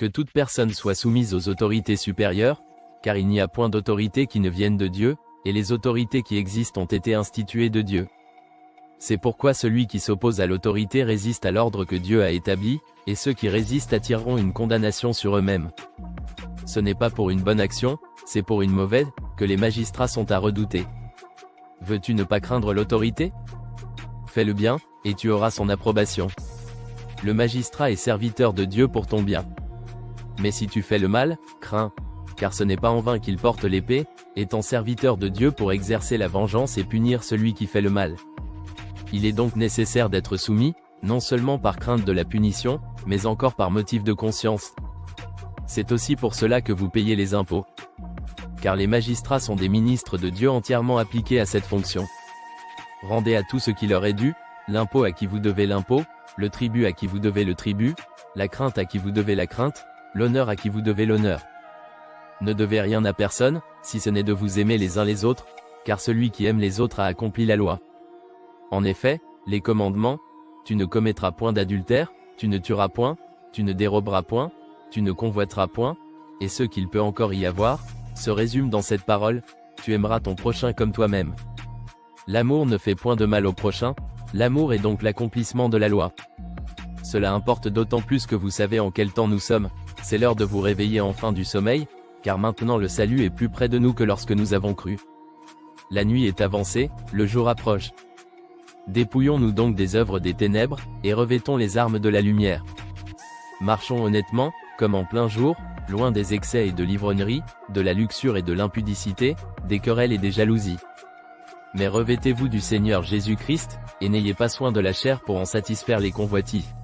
Que toute personne soit soumise aux autorités supérieures, car il n'y a point d'autorité qui ne vienne de Dieu, et les autorités qui existent ont été instituées de Dieu. C'est pourquoi celui qui s'oppose à l'autorité résiste à l'ordre que Dieu a établi, et ceux qui résistent attireront une condamnation sur eux-mêmes. Ce n'est pas pour une bonne action, c'est pour une mauvaise, que les magistrats sont à redouter. Veux-tu ne pas craindre l'autorité? Fais le bien, et tu auras son approbation. Le magistrat est serviteur de Dieu pour ton bien. Mais si tu fais le mal, crains, car ce n'est pas en vain qu'il porte l'épée, étant serviteur de Dieu pour exercer la vengeance et punir celui qui fait le mal. Il est donc nécessaire d'être soumis, non seulement par crainte de la punition, mais encore par motif de conscience. C'est aussi pour cela que vous payez les impôts. Car les magistrats sont des ministres de Dieu entièrement appliqués à cette fonction. Rendez à tout ce qui leur est dû, l'impôt à qui vous devez l'impôt, le tribut à qui vous devez le tribut, la crainte à qui vous devez la crainte, l'honneur à qui vous devez l'honneur. Ne devez rien à personne, si ce n'est de vous aimer les uns les autres, car celui qui aime les autres a accompli la loi. En effet, les commandements, tu ne commettras point d'adultère, tu ne tueras point, tu ne déroberas point, tu ne convoiteras point, et ce qu'il peut encore y avoir, se résume dans cette parole, tu aimeras ton prochain comme toi-même. L'amour ne fait point de mal au prochain, l'amour est donc l'accomplissement de la loi. Cela importe d'autant plus que vous savez en quel temps nous sommes, c'est l'heure de vous réveiller enfin du sommeil, car maintenant le salut est plus près de nous que lorsque nous avons cru. La nuit est avancée, le jour approche. Dépouillons-nous donc des œuvres des ténèbres, et revêtons les armes de la lumière. Marchons honnêtement, comme en plein jour, loin des excès et de l'ivrognerie, de la luxure et de l'impudicité, des querelles et des jalousies. Mais revêtez-vous du Seigneur Jésus-Christ, et n'ayez pas soin de la chair pour en satisfaire les convoitises.